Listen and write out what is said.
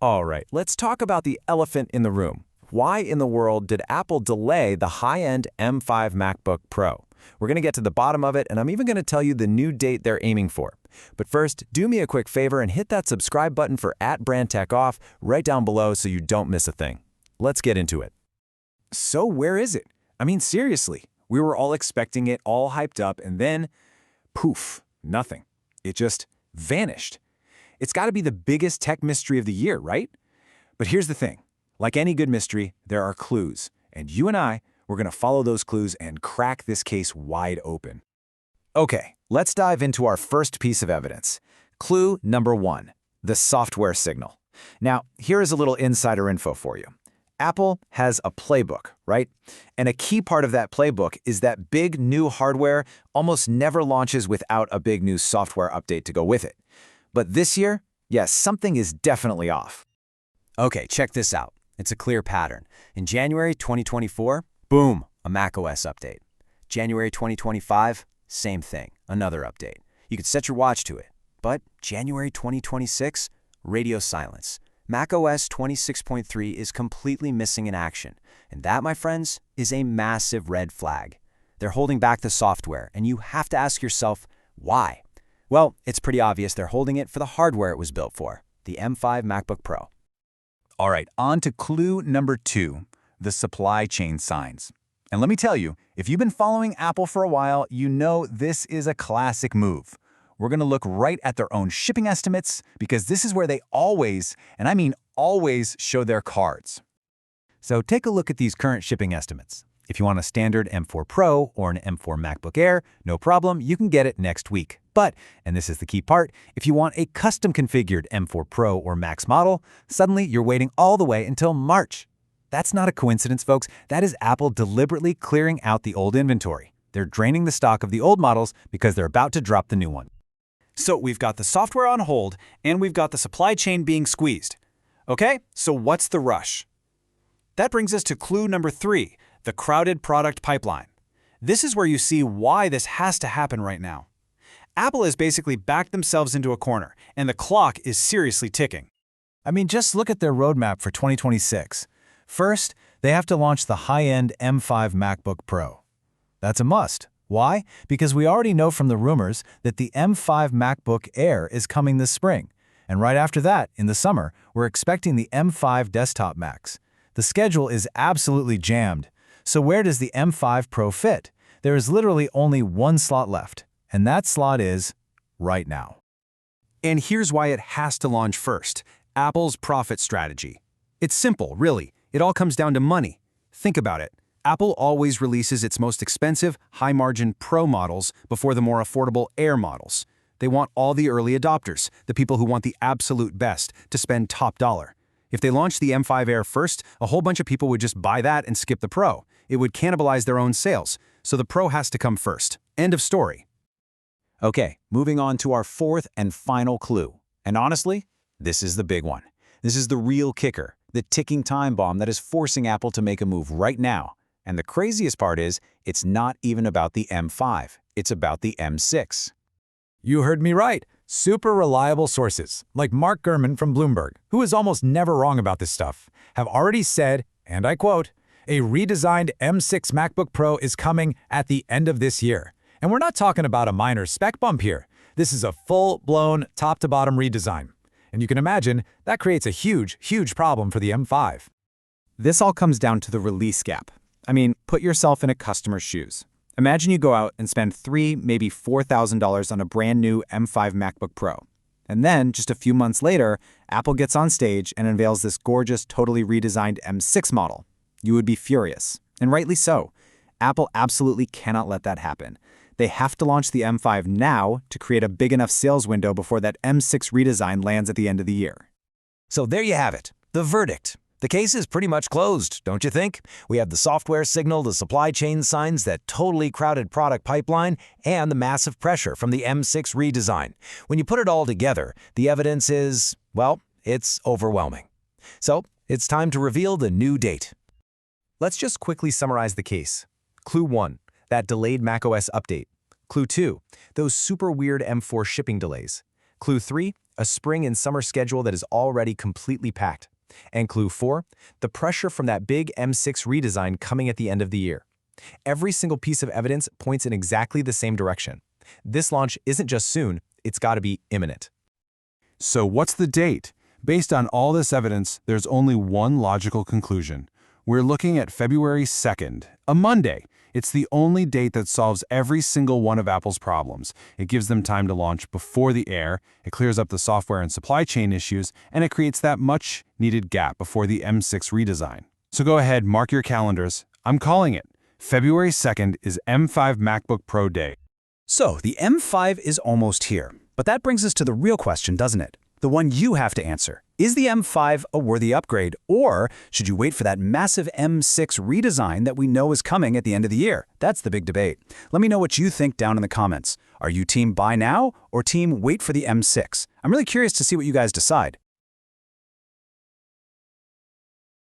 All right, let's talk about the elephant in the room. Why in the world did Apple delay the high-end M5 MacBook Pro? We're going to get to the bottom of it, and I'm even going to tell you the new date they're aiming for. But first, do me a quick favor and hit that subscribe button for @BrandTechOff right down below so you don't miss a thing. Let's get into it. So where is it? I mean, seriously, we were all expecting it, all hyped up, and then, poof, nothing. It just vanished. It's got to be the biggest tech mystery of the year, right? But here's the thing. Like any good mystery, there are clues. And you and I, we're going to follow those clues and crack this case wide open. Okay, let's dive into our first piece of evidence. Clue number 1, the software signal. Now, here is a little insider info for you. Apple has a playbook, right? And a key part of that playbook is that big new hardware almost never launches without a big new software update to go with it. But this year, yes, something is definitely off. Okay, check this out. It's a clear pattern. In January 2024, boom, a macOS update. January 2025, same thing, another update. You could set your watch to it. But January 2026, radio silence. macOS 26.3 is completely missing in action. And that, my friends, is a massive red flag. They're holding back the software, and you have to ask yourself, why? Well, it's pretty obvious they're holding it for the hardware it was built for, the M5 MacBook Pro. All right, on to clue number 2, the supply chain signs. And let me tell you, if you've been following Apple for a while, you know this is a classic move. We're going to look right at their own shipping estimates because this is where they always, and I mean always, show their cards. So take a look at these current shipping estimates. If you want a standard M4 Pro or an M4 MacBook Air, no problem, you can get it next week. But, and this is the key part, if you want a custom-configured M4 Pro or Max model, suddenly you're waiting all the way until March. That's not a coincidence, folks. That is Apple deliberately clearing out the old inventory. They're draining the stock of the old models because they're about to drop the new one. So we've got the software on hold, and we've got the supply chain being squeezed. Okay, so what's the rush? That brings us to clue number 3, the crowded product pipeline. This is where you see why this has to happen right now. Apple has basically backed themselves into a corner, and the clock is seriously ticking. I mean, just look at their roadmap for 2026. First, they have to launch the high-end M5 MacBook Pro. That's a must. Why? Because we already know from the rumors that the M5 MacBook Air is coming this spring. And right after that, in the summer, we're expecting the M5 desktop Macs. The schedule is absolutely jammed. So where does the M5 Pro fit? There is literally only one slot left, and that slot is right now. And here's why it has to launch first: Apple's profit strategy. It's simple, really. It all comes down to money. Think about it. Apple always releases its most expensive, high-margin Pro models before the more affordable Air models. They want all the early adopters, the people who want the absolute best, to spend top dollar. If they launched the M5 Air first, a whole bunch of people would just buy that and skip the Pro. It would cannibalize their own sales, so the Pro has to come first. End of story. Okay, moving on to our fourth and final clue. And honestly, this is the big one. This is the real kicker, the ticking time bomb that is forcing Apple to make a move right now. And the craziest part is, it's not even about the M5. It's about the M6. You heard me right. Super reliable sources, like Mark Gurman from Bloomberg, who is almost never wrong about this stuff, have already said, and I quote, "A redesigned M6 MacBook Pro is coming at the end of this year." And we're not talking about a minor spec bump here. This is a full-blown, top-to-bottom redesign. And you can imagine that creates a huge, huge problem for the M5. This all comes down to the release gap. I mean, put yourself in a customer's shoes. Imagine you go out and spend $3,000, maybe $4,000 on a brand new M5 MacBook Pro. And then, just a few months later, Apple gets on stage and unveils this gorgeous, totally redesigned M6 model. You would be furious. And rightly so. Apple absolutely cannot let that happen. They have to launch the M5 now to create a big enough sales window before that M6 redesign lands at the end of the year. So there you have it, the verdict. The case is pretty much closed, don't you think? We have the software signal, the supply chain signs, that totally crowded product pipeline, and the massive pressure from the M6 redesign. When you put it all together, the evidence is, well, it's overwhelming. So it's time to reveal the new date. Let's just quickly summarize the case. Clue 1, that delayed macOS update. Clue 2, those super weird M4 shipping delays. Clue 3, a spring and summer schedule that is already completely packed. And clue 4, the pressure from that big M6 redesign coming at the end of the year. Every single piece of evidence points in exactly the same direction. This launch isn't just soon, it's got to be imminent. So what's the date? Based on all this evidence, there's only one logical conclusion. We're looking at February 2nd, a Monday. It's the only date that solves every single one of Apple's problems. It gives them time to launch before the Air, it clears up the software and supply chain issues, and it creates that much-needed gap before the M6 redesign. So go ahead, mark your calendars. I'm calling it. February 2nd is M5 MacBook Pro Day. So, the M5 is almost here. But that brings us to the real question, doesn't it? The one you have to answer. Is the M5 a worthy upgrade, or should you wait for that massive M6 redesign that we know is coming at the end of the year? That's the big debate. Let me know what you think down in the comments. Are you team buy now or team wait for the M6? I'm really curious to see what you guys decide.